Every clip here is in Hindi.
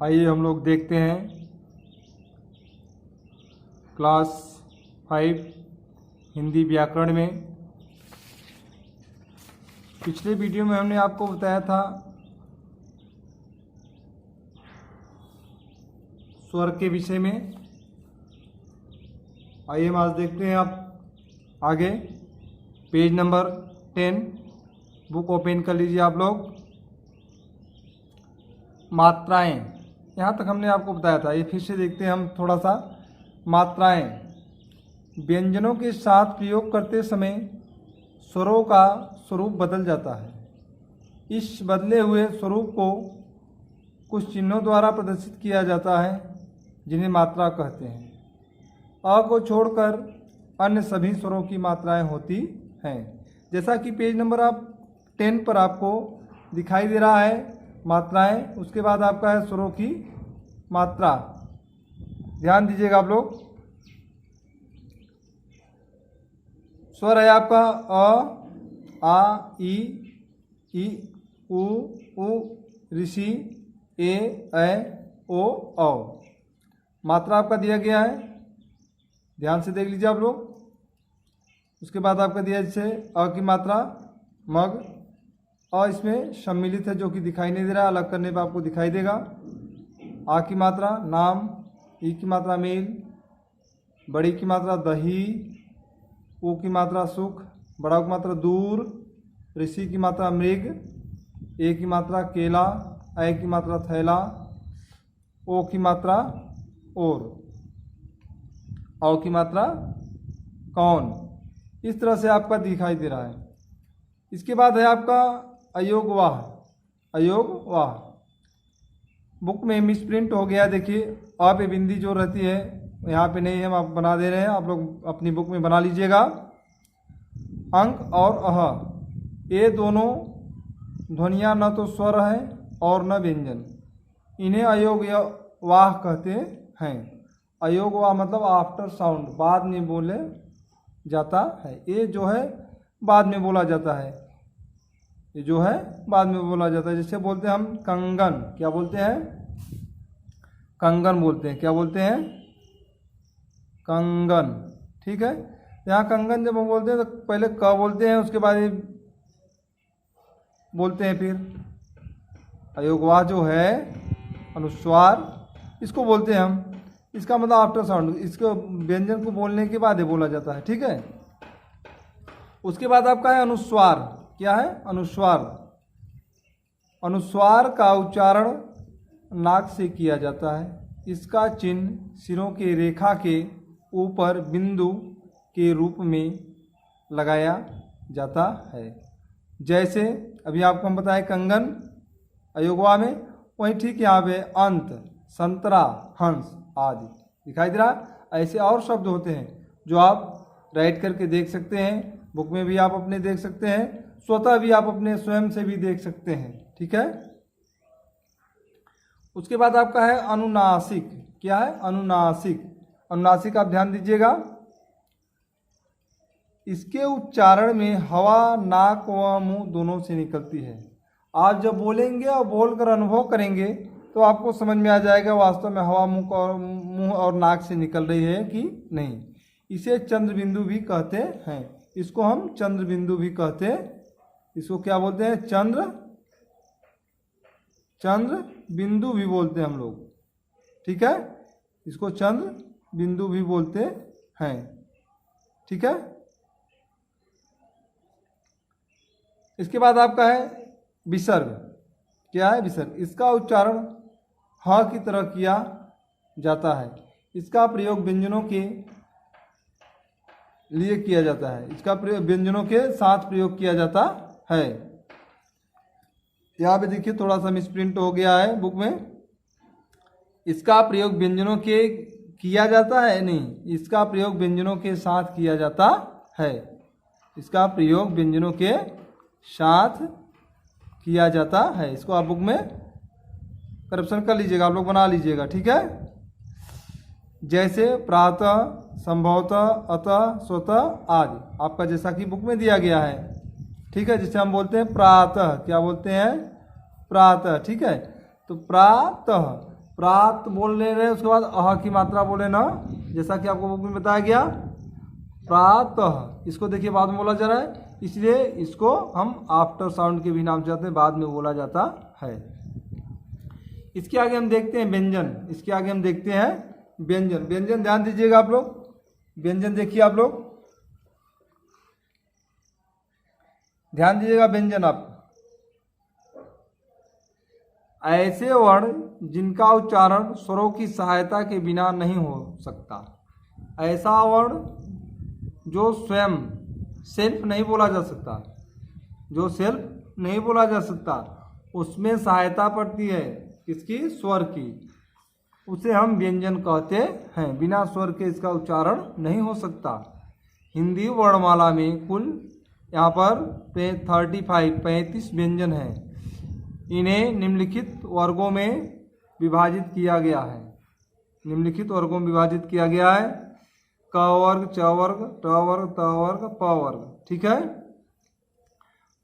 आइए हम लोग देखते हैं क्लास 5 हिंदी व्याकरण में। पिछले वीडियो में हमने आपको बताया था स्वर के विषय में। आइए हम आज देखते हैं आप आगे पेज नंबर 10 बुक ओपन कर लीजिए आप लोग। मात्राएं, यहाँ तक हमने आपको बताया था। ये फिर से देखते हैं हम थोड़ा सा। मात्राएं व्यंजनों के साथ प्रयोग करते समय स्वरों का स्वरूप बदल जाता है। इस बदले हुए स्वरूप को कुछ चिन्हों द्वारा प्रदर्शित किया जाता है जिन्हें मात्रा कहते हैं। अ को छोड़कर अन्य सभी स्वरों की मात्राएं होती हैं। जैसा कि पेज नंबर 10 पर आपको दिखाई दे रहा है मात्राएं, उसके बाद आपका है स्वरों की मात्रा। ध्यान दीजिएगा आप लोग। स्वर है आपका अ, आ, ई, उ, ऋषि, ए, ओ, औ। मात्रा आपका दिया गया है, ध्यान से देख लीजिए आप लोग। उसके बाद आपका दिया जैसे अ की मात्रा मग। अ इसमें सम्मिलित है जो कि दिखाई नहीं दे रहा, अलग करने पर आपको दिखाई देगा। आ की मात्रा नाम, ई की मात्रा मेल, बड़ी की मात्रा दही, ऊ की मात्रा सुख, बड़ा की मात्रा दूर, ऋषि की मात्रा मृग, ए की मात्रा केला, ऐ की मात्रा थैला, ओ की मात्रा और, औ की मात्रा कौन। इस तरह से आपका दिखाई दे रहा है। इसके बाद है आपका अयोगवाह। अयोगवाह बुक में मिसप्रिंट हो गया, देखिए अ पे बिंदी जो रहती है यहाँ पे नहीं है, हम आप बना दे रहे हैं, आप लोग अपनी बुक में बना लीजिएगा। अंक और अह ये दोनों ध्वनियाँ न तो स्वर हैं और न व्यंजन, इन्हें अयोगवाह कहते हैं। अयोगवाह मतलब आफ्टर साउंड, बाद में बोले जाता है। ये जो है बाद में बोला जाता है, ये जो है बाद में बोला जाता है। जैसे बोलते हैं हम कंगन, क्या बोलते हैं? कंगन बोलते हैं। क्या बोलते हैं? कंगन। ठीक है, यहाँ कंगन जब हम बोलते हैं तो पहले क बोलते हैं, उसके बाद ये बोलते हैं फिर। अयोगवाह जो है अनुस्वार, इसको बोलते हैं हम। इसका मतलब आफ्टर साउंड, इसको व्यंजन को बोलने के बाद ये बोला जाता है। ठीक है, उसके बाद आपका है अनुस्वार। क्या है? अनुस्वार। अनुस्वार का उच्चारण नाक से किया जाता है। इसका चिन्ह सिरों के रेखा के ऊपर बिंदु के रूप में लगाया जाता है। जैसे अभी आपको हम बताएं कंगन अयोगवा में, वहीं ठीक यहाँ पे अंत, संतरा, हंस आदि दिखाई दे रहा। ऐसे और शब्द होते हैं जो आप राइट करके देख सकते हैं, बुक में भी आप अपने देख सकते हैं, स्वतः भी आप अपने स्वयं से भी देख सकते हैं। ठीक है, उसके बाद आपका है अनुनासिक। क्या है? अनुनासिक। अनुनासिक आप ध्यान दीजिएगा, इसके उच्चारण में हवा नाक व मुंह दोनों से निकलती है। आप जब बोलेंगे और बोलकर अनुभव करेंगे तो आपको समझ में आ जाएगा वास्तव में हवा मुंह और नाक से निकल रही है कि नहीं। इसे चंद्र बिंदु भी कहते हैं। इसको हम चंद्र बिंदु भी कहते हैं। इसको क्या बोलते हैं? चंद्र बिंदु भी बोलते हैं हम लोग। ठीक है, इसको चंद्र बिंदु भी बोलते हैं। ठीक है, इसके बाद आपका है विसर्ग। क्या है? विसर्ग। इसका उच्चारण ह की तरह किया जाता है। इसका प्रयोग व्यंजनों के लिए किया जाता है। इसका प्रयोग व्यंजनों के साथ प्रयोग किया जाता है। यहाँ पे देखिए थोड़ा सा मिसप्रिंट हो गया है बुक में। इसका प्रयोग व्यंजनों के किया जाता है, नहीं, इसका प्रयोग व्यंजनों के साथ किया जाता है। इसका प्रयोग व्यंजनों के साथ किया जाता है। इसको आप बुक में करप्शन कर लीजिएगा, आप लोग बना लीजिएगा। ठीक है, जैसे प्रातः, संभवतः, अतः, स्वतः आदि, आपका जैसा कि बुक में दिया गया है। ठीक है, जिसे हम बोलते हैं प्रातः। क्या बोलते हैं? प्रातः। ठीक है, तो प्रातः प्रात बोल ले रहे हैं, उसके बाद अह की मात्रा बोले ना, जैसा कि आपको बुक में बताया गया। प्रातः, इसको देखिए बाद में बोला जा रहा है, इसलिए इसको हम आफ्टर साउंड के भी नाम से जाते हैं, बाद में बोला जाता है। इसके आगे हम देखते हैं व्यंजन। इसके आगे हम देखते हैं व्यंजन। व्यंजन ध्यान दीजिएगा आप लोग, व्यंजन देखिए आप लोग, ध्यान दीजिएगा व्यंजन। आप ऐसे वर्ण जिनका उच्चारण स्वरों की सहायता के बिना नहीं हो सकता। ऐसा वर्ण जो स्वयं सेल्फ नहीं बोला जा सकता, जो सेल्फ नहीं बोला जा सकता, उसमें सहायता पड़ती है किसकी? स्वर की, उसे हम व्यंजन कहते हैं। बिना स्वर के इसका उच्चारण नहीं हो सकता। हिंदी वर्णमाला में कुल यहाँ पर 35 व्यंजन हैं। इन्हें निम्नलिखित वर्गों में विभाजित किया गया है। निम्नलिखित वर्गों में विभाजित किया गया है, क वर्ग, च वर्ग, ट वर्ग, त वर्ग, प वर्ग। ठीक है,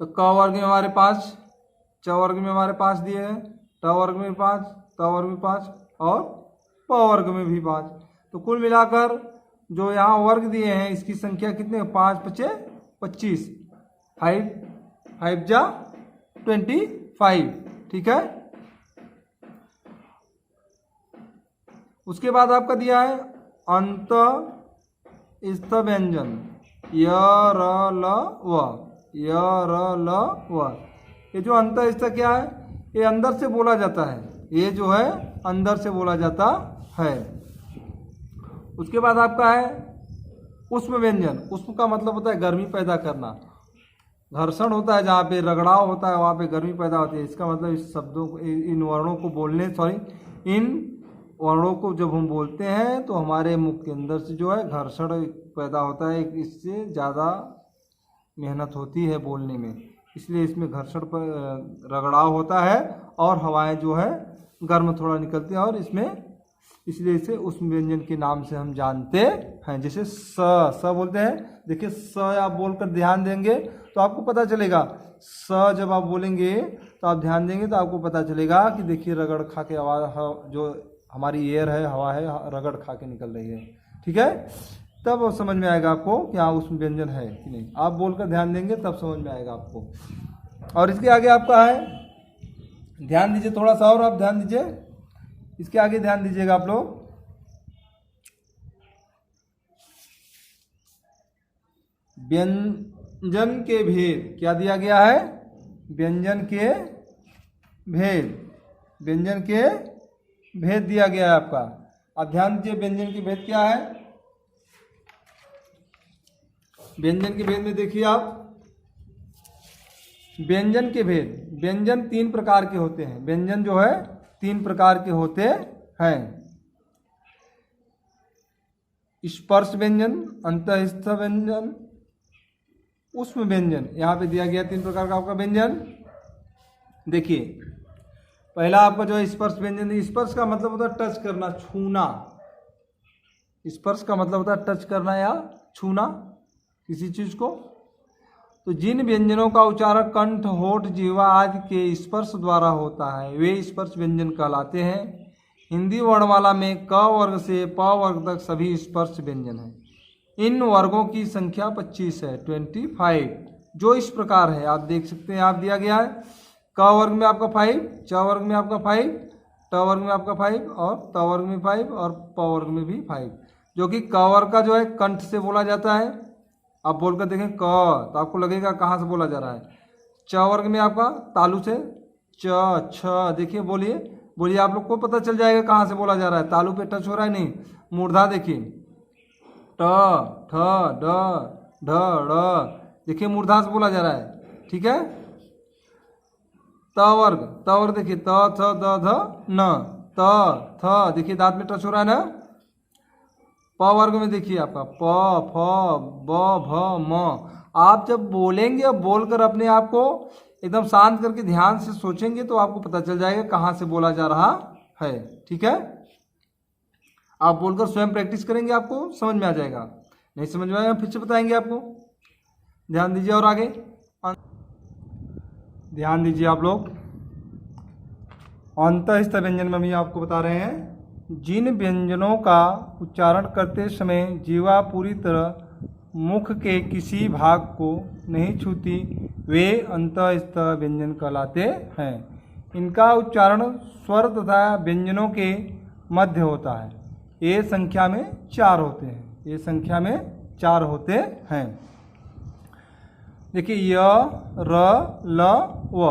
तो क वर्ग में हमारे 5, च वर्ग में हमारे 5 दिए हैं, ट वर्ग में 5, त वर्ग में 5 और प वर्ग में भी 5। तो कुल मिलाकर जो यहाँ वर्ग दिए हैं इसकी संख्या कितने? 5 × 5 = 25, 5 जा 25। ठीक है, उसके बाद आपका दिया है अंत स्थ व्यंजन, य र ल व, य र ल व। ये जो अंत स्थ क्या है? ये अंदर से बोला जाता है, ये जो है अंदर से बोला जाता है। उसके बाद आपका है उष्म व्यंजन। उष्म का मतलब होता है गर्मी पैदा करना। घर्षण होता है, जहाँ पे रगड़ाव होता है वहाँ पे गर्मी पैदा होती है। इसका मतलब इस शब्दों को, इन वर्णों को बोलने, इन वर्णों को जब हम बोलते हैं तो हमारे मुख के अंदर से जो है घर्षण पैदा होता है। इससे ज़्यादा मेहनत होती है बोलने में, इसलिए इसमें घर्षण पर रगड़ाव होता है और हवाएं जो है गर्म थोड़ा निकलती हैं, और इसमें इसलिए इसे उस व्यंजन के नाम से हम जानते हैं। जैसे स बोलते हैं, देखिए स आप बोलकर ध्यान देंगे तो आपको पता चलेगा। स जब आप बोलेंगे तो आप ध्यान देंगे तो आपको पता चलेगा कि देखिए रगड़ खा के आवाज़, जो हमारी एयर है, हवा है, रगड़ खा के निकल रही है। ठीक है, तब समझ में आएगा आपको कि हाँ उसमें व्यंजन है कि नहीं। आप बोलकर ध्यान देंगे तब समझ में आएगा आपको। और इसके आगे आपका है, ध्यान दीजिए थोड़ा सा और, आप ध्यान दीजिए, इसके आगे ध्यान दीजिएगा आप लोग। व्यंजन के भेद क्या दिया गया है? व्यंजन के भेद, व्यंजन के भेद दिया गया है आपका। अब ध्यान दीजिए व्यंजन के भेद क्या है। व्यंजन के भेद में देखिए आप, व्यंजन के भेद, व्यंजन 3 प्रकार के होते हैं। व्यंजन जो है 3 प्रकार के होते हैं। स्पर्श व्यंजन, अंतःस्थ व्यंजन, उष्म व्यंजन। यहाँ पे दिया गया 3 प्रकार का आपका व्यंजन। देखिए पहला आपका जो है स्पर्श व्यंजन। स्पर्श का मतलब होता है टच करना, छूना। स्पर्श का मतलब होता है टच करना या छूना किसी चीज को। तो जिन व्यंजनों का उच्चारण कंठ, होठ, जिह्वा आदि के स्पर्श द्वारा होता है वे स्पर्श व्यंजन कहलाते हैं। हिंदी वर्णमाला में क वर्ग से प वर्ग तक सभी स्पर्श व्यंजन हैं। इन वर्गों की संख्या 25 है, 25, जो इस प्रकार है। आप देख सकते हैं, आप दिया गया है क वर्ग में आपका 5, च वर्ग में आपका 5, ट वर्ग में आपका 5 और त वर्ग में 5 और प वर्ग में भी 5, जो कि क वर्ग का जो है कंठ से बोला जाता है। आप बोलकर देखें क, तो आपको लगेगा कहाँ से बोला जा रहा है। च वर्ग में आपका तालु से, च, छ, देखिए बोलिए बोलिए, आप लोग को पता चल जाएगा कहाँ से बोला जा रहा है। तालु पे टच हो रहा है नहीं। मूर्धा देखिए, ट, ठ, ड, ढ, ड़, देखिए मूर्धा से बोला जा रहा है। ठीक है, त वर्ग देखिए, त, थ, द, ध, न, त, थ, देखिए दांत में टच हो रहा है ना। प वर्ग में देखिए आपका प, फ, ब, भ, म। आप जब बोलेंगे, बोलकर अपने आप को एकदम शांत करके ध्यान से सोचेंगे तो आपको पता चल जाएगा कहाँ से बोला जा रहा है। ठीक है, आप बोलकर स्वयं प्रैक्टिस करेंगे, आपको समझ में आ जाएगा। नहीं समझ में आएगा फिर से बताएंगे आपको। ध्यान दीजिए और आगे ध्यान दीजिए आप लोग। अंतःस्थ व्यंजन में भी आपको बता रहे हैं, जिन व्यंजनों का उच्चारण करते समय जीवा पूरी तरह मुख के किसी भाग को नहीं छूती वे अंतःस्थ व्यंजन कहलाते हैं। इनका उच्चारण स्वर तथा व्यंजनों के मध्य होता है। ये संख्या में 4 होते हैं। ये संख्या में 4 होते हैं। देखिए य र ल व,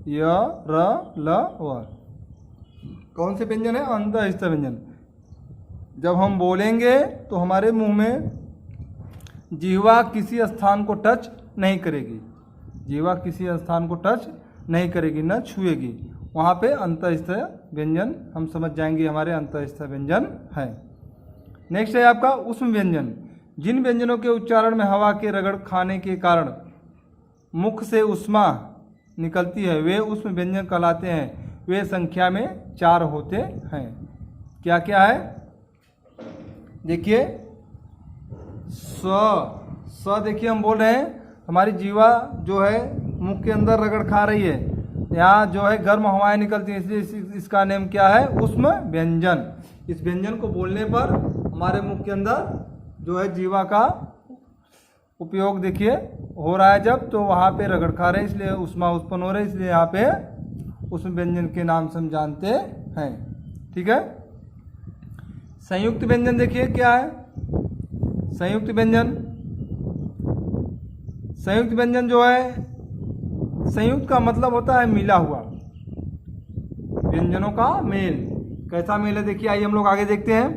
य र ल व कौन से व्यंजन है? अंतःस्थ व्यंजन। जब हम बोलेंगे तो हमारे मुंह में जिह्वा किसी स्थान को टच नहीं करेगी, जिह्वा किसी स्थान को टच नहीं करेगी, न छुएगी। वहाँ पे अंतःस्थ व्यंजन हम समझ जाएंगे हमारे अंतःस्थ व्यंजन है। नेक्स्ट है आपका ऊष्म व्यंजन। जिन व्यंजनों के उच्चारण में हवा के रगड़ खाने के कारण मुख से ऊष्मा निकलती है वे ऊष्म व्यंजन कहलाते हैं। वे संख्या में 4 होते हैं। क्या क्या है? देखिए स देखिए हम बोल रहे हैं हमारी जीवा जो है मुख के अंदर रगड़ खा रही है, यहाँ जो है गर्म हवाएं निकलती हैं, इसलिए इसका नेम क्या है? ऊष्म व्यंजन। इस व्यंजन को बोलने पर हमारे मुख के अंदर जो है जीवा का उपयोग देखिए हो रहा है, जब तो वहाँ पे रगड़ खा रहे हैं इसलिए ऊष्मा उत्पन्न हो रही है, इसलिए यहाँ पे ऊष्म व्यंजन के नाम से हम जानते हैं। ठीक है। संयुक्त व्यंजन देखिए क्या है? संयुक्त व्यंजन, संयुक्त व्यंजन जो है, संयुक्त का मतलब होता है मिला हुआ, व्यंजनों का मेल। कैसा मेल है देखिए, आइए हम लोग आगे देखते हैं।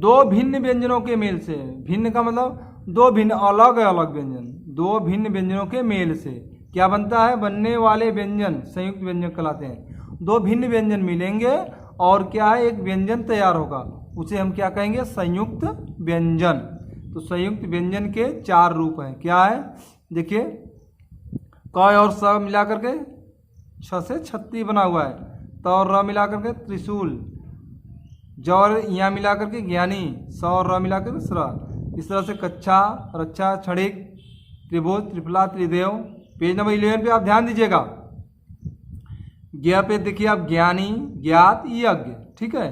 दो भिन्न व्यंजनों के मेल से, भिन्न का मतलब दो भिन्न अलग अलग व्यंजन, दो भिन्न व्यंजनों के मेल से क्या बनता है? बनने वाले व्यंजन संयुक्त व्यंजन कहलाते हैं। दो भिन्न व्यंजन मिलेंगे और क्या है? एक व्यंजन तैयार होगा, उसे हम क्या कहेंगे? संयुक्त व्यंजन। तो संयुक्त व्यंजन के 4 रूप हैं। क्या है? देखिए क और स मिला करके 6 से छत्ती बना हुआ है, त और र मिला करके त्रिशूल, ज और यहाँ मिला करके ज्ञानी, स और र मिला करके स्र। इस तरह से कच्छा, रक्षा, क्षणिक, त्रिभुज, त्रिफला, त्रिदेव। पेज नंबर 11 पे आप ध्यान दीजिएगा। ज्ञ पे देखिए आप ज्ञानी, ज्ञात, यज्ञ। ठीक है।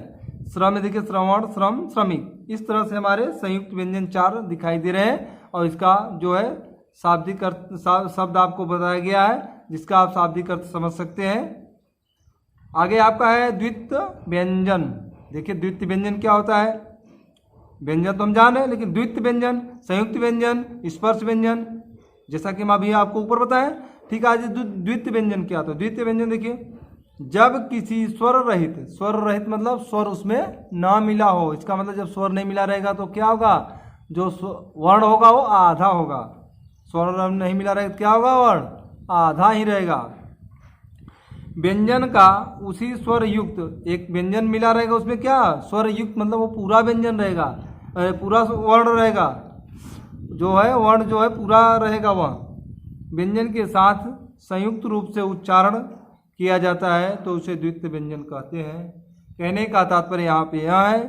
श्रम में देखिए श्रवण, श्रम, श्रमिक। इस तरह से हमारे संयुक्त व्यंजन 4 दिखाई दे रहे हैं और इसका जो है शाब्दिक अर्थ शब्द आपको बताया गया है, जिसका आप शाब्दिक अर्थ समझ सकते हैं। आगे आपका है द्वित्व व्यंजन। देखिए द्वित्व व्यंजन क्या होता है? व्यंजन तो हम जान रहे हैं, लेकिन द्वित्व व्यंजन, संयुक्त व्यंजन, स्पर्श व्यंजन, जैसा कि हम अभी आपको ऊपर बताएं। ठीक है। आज द्वित्व व्यंजन क्या होता है? द्वित्व व्यंजन देखिए, जब किसी स्वर रहित, स्वर रहित मतलब स्वर उसमें ना मिला हो। इसका मतलब जब स्वर नहीं मिला रहेगा तो क्या होगा? जो वर्ण होगा वो आधा होगा। स्वर नहीं मिला रहेगा तो क्या होगा? वर्ण आधा ही रहेगा। व्यंजन का उसी स्वर युक्त एक व्यंजन मिला रहेगा, उसमें क्या? स्वर युक्त मतलब वो पूरा व्यंजन रहेगा, पूरा वर्ण रहेगा, जो है वर्ण जो है पूरा रहेगा। वह व्यंजन के साथ संयुक्त रूप से उच्चारण किया जाता है तो उसे द्वित्व व्यंजन कहते हैं। कहने का तात्पर्य यहाँ पे यह है,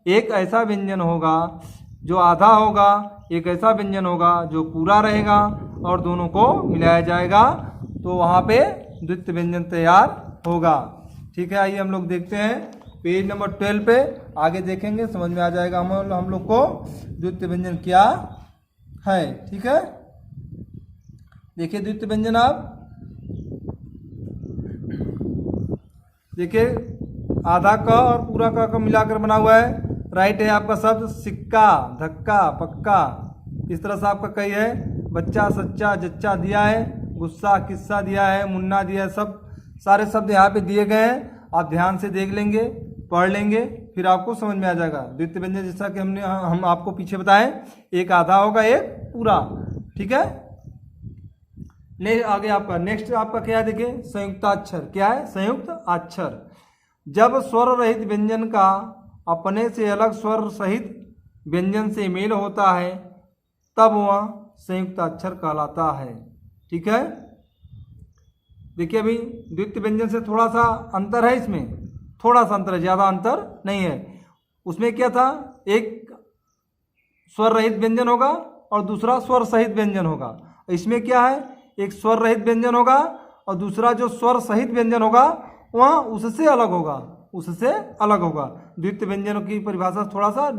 एक ऐसा व्यंजन होगा जो आधा होगा, एक ऐसा व्यंजन होगा जो पूरा रहेगा और दोनों को मिलाया जाएगा तो वहाँ पे द्वित्व व्यंजन तैयार होगा। ठीक है। आइए हम लोग देखते हैं पेज नंबर 12 पे, आगे देखेंगे, समझ में आ जाएगा हम लोग को द्वित्व व्यंजन क्या है। ठीक है। देखिए द्वित्व व्यंजन आप देखिए आधा क और पूरा क मिलाकर बना हुआ है। राइट है आपका शब्द सिक्का, धक्का, पक्का। इस तरह से आपका कई है, बच्चा, सच्चा, जच्चा दिया है, गुस्सा, किस्सा दिया है, मुन्ना दिया है। सब सारे शब्द यहाँ पे दिए गए हैं। आप ध्यान से देख लेंगे, पढ़ लेंगे, फिर आपको समझ में आ जाएगा। द्वित्व व्यंजन जैसा कि हम आपको पीछे बताएं, एक आधा होगा, एक पूरा। ठीक है। आगे आपका नेक्स्ट आपका क्या है? देखिए संयुक्ताक्षर। क्या है? संयुक्त अक्षर। जब स्वर रहित व्यंजन का अपने से अलग स्वर सहित व्यंजन से मेल होता है तब वह संयुक्त अक्षर कहलाता है। ठीक है। देखिए अभी द्वित्व व्यंजन से थोड़ा सा अंतर है, इसमें थोड़ा सा अंतर है, ज़्यादा अंतर नहीं है। उसमें क्या था? एक स्वर रहित व्यंजन होगा और दूसरा स्वर सहित व्यंजन होगा। इसमें क्या है? एक स्वर रहित व्यंजन होगा और दूसरा जो स्वर सहित व्यंजन होगा वहाँ उससे अलग होगा, उससे अलग होगा। द्वितीय व्यंजनों की परिभाषा थोड़ा सा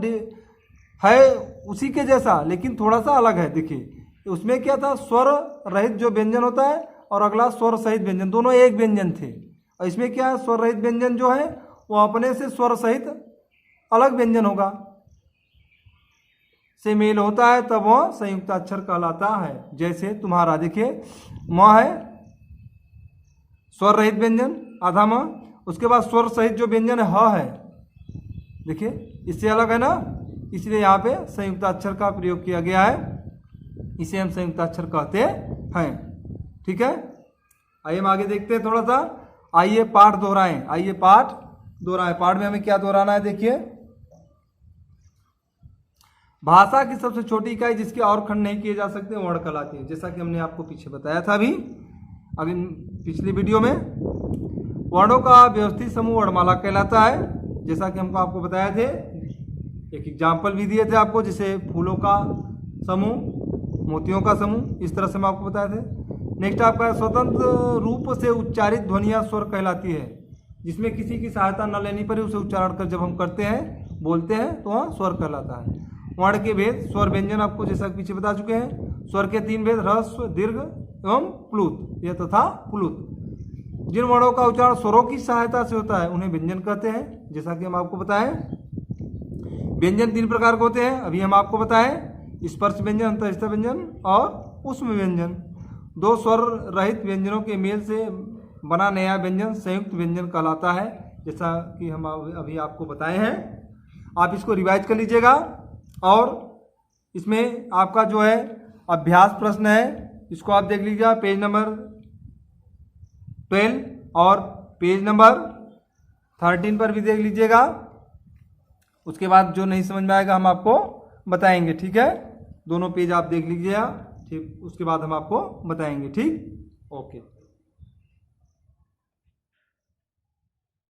है उसी के जैसा, लेकिन थोड़ा सा अलग है। देखिए उसमें क्या था, स्वर रहित जो व्यंजन होता है और अगला स्वर सहित व्यंजन, दोनों एक व्यंजन थे। और इसमें क्या है, स्वर रहित व्यंजन जो है वो अपने से स्वर सहित अलग व्यंजन होगा, से मेल होता है, तब वह संयुक्ताक्षर कहलाता है। जैसे तुम्हारा देखिए म है स्वर रहित व्यंजन आधा म, उसके बाद स्वर सहित जो व्यंजन है ह है, देखिए इससे अलग है ना, इसलिए यहाँ पे संयुक्ताक्षर का प्रयोग किया गया है, इसे हम संयुक्ताक्षर कहते हैं। ठीक है, आइए हम आगे देखते हैं थोड़ा सा। आइए पाठ दोहराएं, आइए पाठ दोहराएं। पाठ में हमें क्या दोहराना है, देखिए भाषा की सबसे छोटी इकाई जिसके और खंड नहीं किए जा सकते वर्ण कहलाती है। जैसा कि हमने आपको पीछे बताया था अभी पिछली वीडियो में, वर्णों का व्यवस्थित समूह वर्णमाला कहलाता है। जैसा कि हमको आपको बताया थे, एक एग्जाम्पल भी दिए थे आपको, जैसे फूलों का समूह, मोतियों का समूह, इस तरह से हम आपको बताए थे। नेक्स्ट आपका स्वतंत्र रूप से उच्चारित ध्वनियाँ स्वर कहलाती है, जिसमें किसी की सहायता न लेनी पड़े, उसे उच्चारण कर जब हम करते हैं, बोलते हैं, तो वह स्वर कहलाता है। वर्ण के भेद, स्वर व्यंजन आपको जैसा पीछे बता चुके हैं। स्वर के 3 भेद, ह्रस्व, दीर्घ एवं प्लुत, यह तथा प्लुत। जिन वर्णों का उच्चारण स्वरों की सहायता से होता है उन्हें व्यंजन कहते हैं, जैसा कि हम आपको बताएं। व्यंजन 3 प्रकार के होते हैं, अभी हम आपको बताएं, स्पर्श व्यंजन, अंतःस्थ व्यंजन और ऊष्म व्यंजन। 2 स्वर रहित व्यंजनों के मेल से बना नया व्यंजन संयुक्त व्यंजन कहलाता है, जैसा कि हम अभी आपको बताए हैं। आप इसको रिवाइज कर लीजिएगा। और इसमें आपका जो है अभ्यास प्रश्न है, इसको आप देख लीजिएगा, पेज नंबर 12 और पेज नंबर 13 पर भी देख लीजिएगा। उसके बाद जो नहीं समझ में आएगा हम आपको बताएंगे, ठीक है। दोनों पेज आप देख लीजिएगा, ठीक, उसके बाद हम आपको बताएंगे, ठीक, ओके।